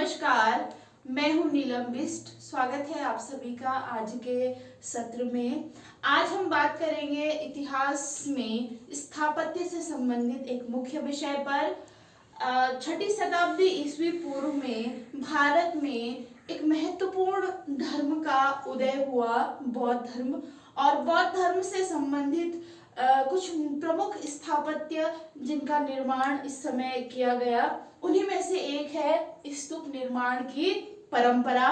नमस्कार, मैं हूं नीलम बिष्ट। स्वागत है आप सभी का आज के सत्र में। आज हम बात करेंगे इतिहास में स्थापत्य से संबंधित एक मुख्य विषय पर। 6ठी शताब्दी ईस्वी पूर्व में भारत में एक महत्वपूर्ण धर्म का उदय हुआ, बौद्ध धर्म। और बौद्ध धर्म से संबंधित कुछ प्रमुख स्थापत्य जिनका निर्माण इस समय किया गया, उन्हीं में से एक है स्तूप निर्माण की परंपरा।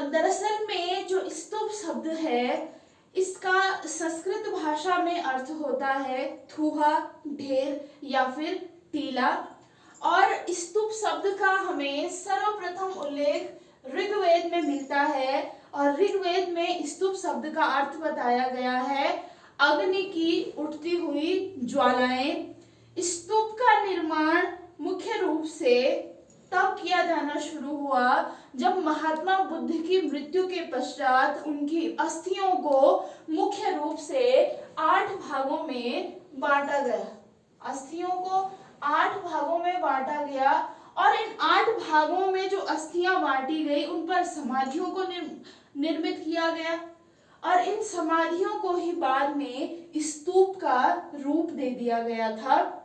दरअसल में जो स्तूप शब्द है, इसका संस्कृत भाषा में अर्थ होता है थूहा, ढेर या फिर टीला। और स्तूप शब्द का हमें सर्वप्रथम उल्लेख ऋग्वेद में मिलता है और ऋग्वेद में स्तूप शब्द का अर्थ बताया गया है अग्नि की उठती हुई ज्वालाएं। स्तूप का निर्माण मुख्य रूप से तब किया जाना शुरू हुआ जब महात्मा बुद्ध की मृत्यु के पश्चात उनकी अस्थियों को मुख्य रूप से 8 भागों में बांटा गया। अस्थियों को 8 भागों में बांटा गया और इन 8 भागों में जो अस्थियां बांटी गई उन पर समाधियों को निर्मित किया गया और इन समाधियों को ही बाद में स्तूप का रूप दे दिया गया था।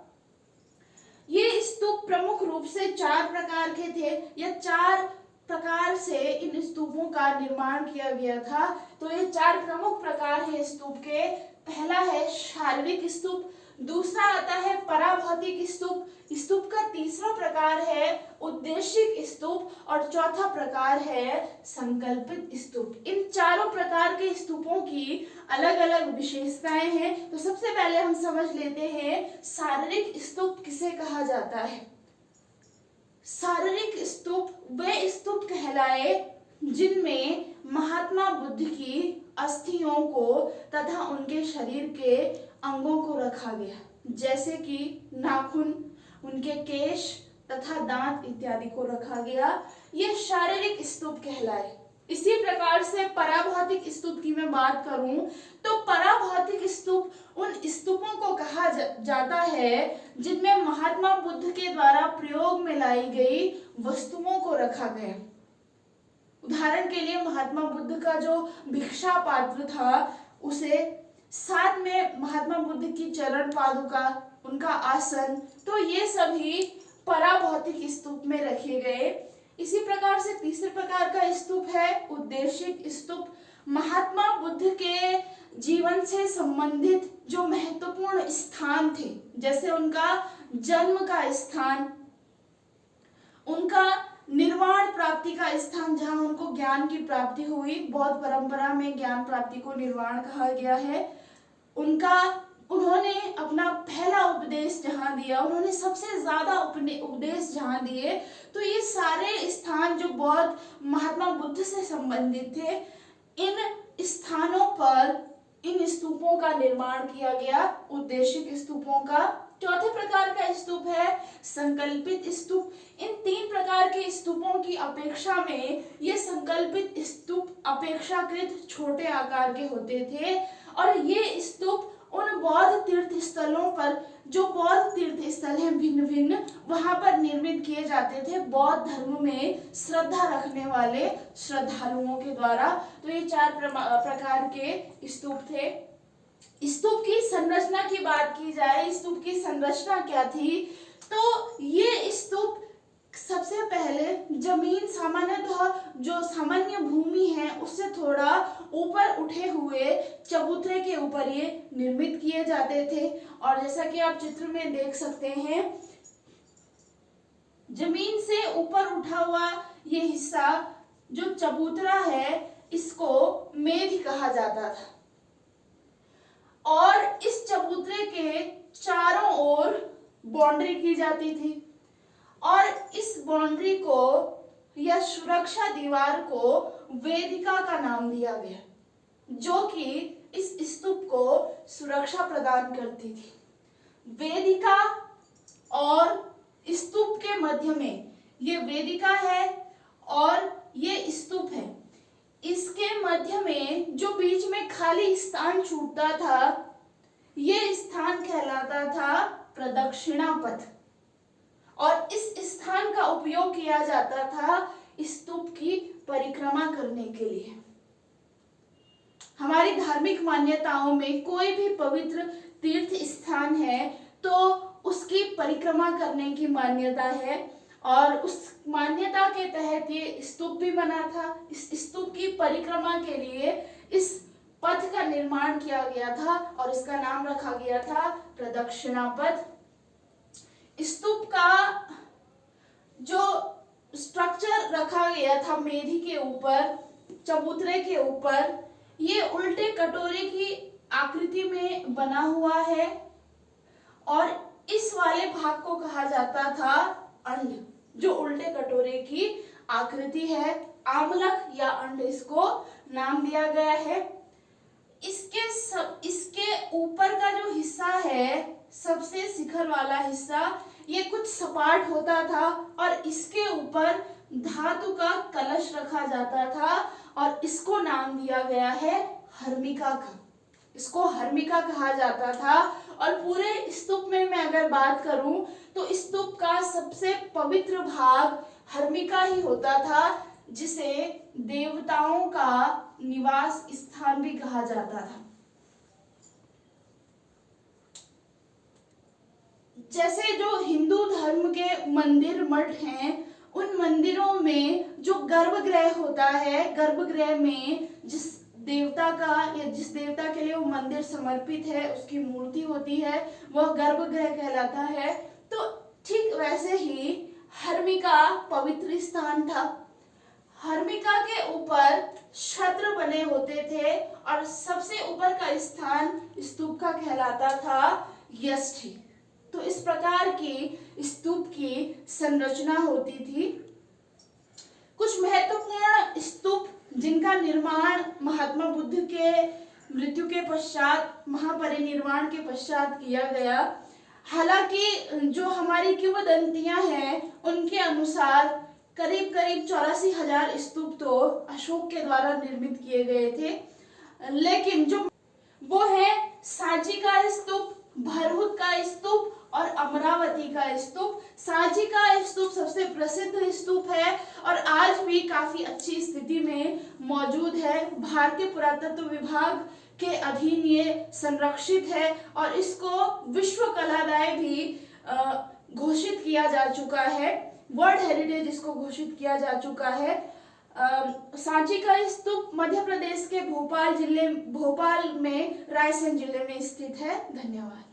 ये स्तूप प्रमुख रूप से 4 प्रकार के थे या 4 प्रकार से इन स्तूपों का निर्माण किया गया था। तो ये 4 प्रमुख प्रकार हैं स्तूप के। पहला है शारीरिक स्तूप, दूसरा आता है पराभौतिक स्तूप, स्तूप का तीसरा प्रकार है उद्देशिक स्तूप और चौथा प्रकार है संकल्पित स्तूप। इन चारों प्रकार के स्तूपों की अलग अलग विशेषताएं हैं। तो सबसे पहले हम समझ लेते हैं शारीरिक स्तूप किसे कहा जाता है। शारीरिक स्तूप वे स्तूप कहलाए जिनमें महात्मा बुद्ध की अस्थियों को तथा उनके शरीर के अंगों को रखा गया, जैसे कि नाखून, उनके केश तथा दांत इत्यादि को रखा गया। ये शारीरिक स्तूप कहलाए। इसी प्रकार से पराभौतिक स्तूप की मैं बात करूं तो पराभौतिक स्तूप उन स्तूपों को कहा जाता है जिनमें महात्मा बुद्ध के द्वारा प्रयोग में लाई गई वस्तुओं को रखा गया। उदाहरण के लिए महात्मा बुद्ध का जो भिक्षा पात्र था, उसे साथ में महात्मा बुद्ध की चरण पादुका, उनका आसन, तो ये सभी पराभौतिक स्तूप में रखे गए। इसी प्रकार से तीसरे प्रकार का स्तूप है उद्देशिक स्तूप। महात्मा बुद्ध के जीवन से संबंधित जो महत्वपूर्ण स्थान थे, जैसे उनका जन्म का स्थान, उनका निर्वाण प्राप्ति का स्थान जहां उनको ज्ञान की प्राप्ति हुई, बौद्ध परंपरा में ज्ञान प्राप्ति को निर्वाण कहा गया है। उन्होंने अपना पहला उपदेश जहां दिया, उन्होंने सबसे ज्यादा उपदेश जहां दिए, तो ये सारे स्थान जो बौद्ध महात्मा बुद्ध से संबंधित थे, इन स्थानों पर इन स्तूपों का निर्माण किया गया, उद्देशिक स्तूपों का। चौथे प्रकार का स्तूप है संकल्पित स्तूप। इन 3 प्रकार के स्तूपों की अपेक्षा में ये संकल्पित स्तूप अपेक्षाकृत छोटे आकार के होते थे और ये स्तूप उन बौद्ध तीर्थ स्थलों पर, जो बौद्ध तीर्थ स्थल हैं भिन्न भिन्न, वहां पर निर्मित किए जाते थे बौद्ध धर्म में श्रद्धा रखने वाले श्रद्धालुओं के द्वारा। तो ये 4 प्रकार के स्तूप थे। स्तूप की संरचना की बात की जाए, स्तूप की संरचना क्या थी, तो ये स्तूप सबसे पहले जमीन, सामान्यतः जो सामान्य भूमि है उससे थोड़ा ऊपर उठे हुए चबूतरे के ऊपर ये निर्मित किए जाते थे। और जैसा कि आप चित्र में देख सकते हैं, जमीन से ऊपर उठा हुआ ये हिस्सा जो चबूतरा है, इसको मेढ़ कहा जाता था और इस चबूतरे के चारों ओर बाउंड्री की जाती थी और इस बाउंड्री को या सुरक्षा दीवार को वेदिका का नाम दिया गया, जो कि इस स्तूप को सुरक्षा प्रदान करती थी। वेदिका और स्तूप के मध्य में ये वेदिका है और ये स्तूप है। इसके मध्य में जो बीच में खाली स्थान छूटता था, ये स्थान कहलाता था प्रदक्षिणा पथ। और इस स्थान का उपयोग किया जाता था स्तूप की परिक्रमा करने के लिए। हमारी धार्मिक मान्यताओं में कोई भी पवित्र तीर्थ स्थान है तो उसकी परिक्रमा करने की मान्यता है, और उस मान्यता के तहत ये स्तूप भी बना था। इस स्तूप की परिक्रमा के लिए इस पथ का निर्माण किया गया था और इसका नाम रखा गया था प्रदक्षिणा पथ। स्तूप का जो स्ट्रक्चर रखा गया था मेढी के ऊपर, चबूतरे के ऊपर, ये उल्टे कटोरे की आकृति में बना हुआ है और इस वाले भाग को कहा जाता था अंड, जो उल्टे कटोरे की आकृति है। आमलक या अंड इसको नाम दिया गया है। इसके ऊपर का जो हिस्सा है, सबसे शिखर वाला हिस्सा, ये कुछ सपाट होता था और इसके ऊपर धातु का कलश रखा जाता था और इसको नाम दिया गया है हर्मिका का। इसको हर्मिका कहा जाता था। और पूरे स्तूप में मैं अगर बात करूं तो स्तूप का सबसे पवित्र भाग हर्मिका ही होता था, जिसे देवताओं का निवास स्थान भी कहा जाता था। जैसे जो हिंदू धर्म के मंदिर मठ हैं, उन मंदिरों में जो गर्भगृह होता है, गर्भगृह में जिस देवता का या जिस देवता के लिए वो मंदिर समर्पित है उसकी मूर्ति होती है, वह गर्भगृह कहलाता है। तो ठीक वैसे ही हर्मिका पवित्र स्थान था। हर्मिका के ऊपर छत्र बने होते थे और सबसे ऊपर का स्थान स्तूप का कहलाता था यष्टि। तो इस प्रकार की स्तूप की संरचना होती थी। कुछ महत्वपूर्ण स्तूप जिनका निर्माण महात्मा बुद्ध के मृत्यु के पश्चात, महापरिनिर्वाण के पश्चात किया गया। हालांकि जो हमारी किंवदंतियां हैं उनके अनुसार करीब 84,000 स्तूप तो अशोक के द्वारा निर्मित किए गए थे, लेकिन जो वो है सांची का स्तूप, भरहुत का स्तूप और अमरावती का स्तूप। सांची का स्तूप सबसे प्रसिद्ध स्तूप है और आज भी काफी अच्छी स्थिति में मौजूद है। भारतीय पुरातत्व विभाग के अधीन ये संरक्षित है और इसको विश्व कलादाय भी घोषित किया जा चुका है। वर्ल्ड हेरिटेज इसको घोषित किया जा चुका है। सांची का स्तूप मध्य प्रदेश के भोपाल में रायसेन जिले में स्थित है। धन्यवाद।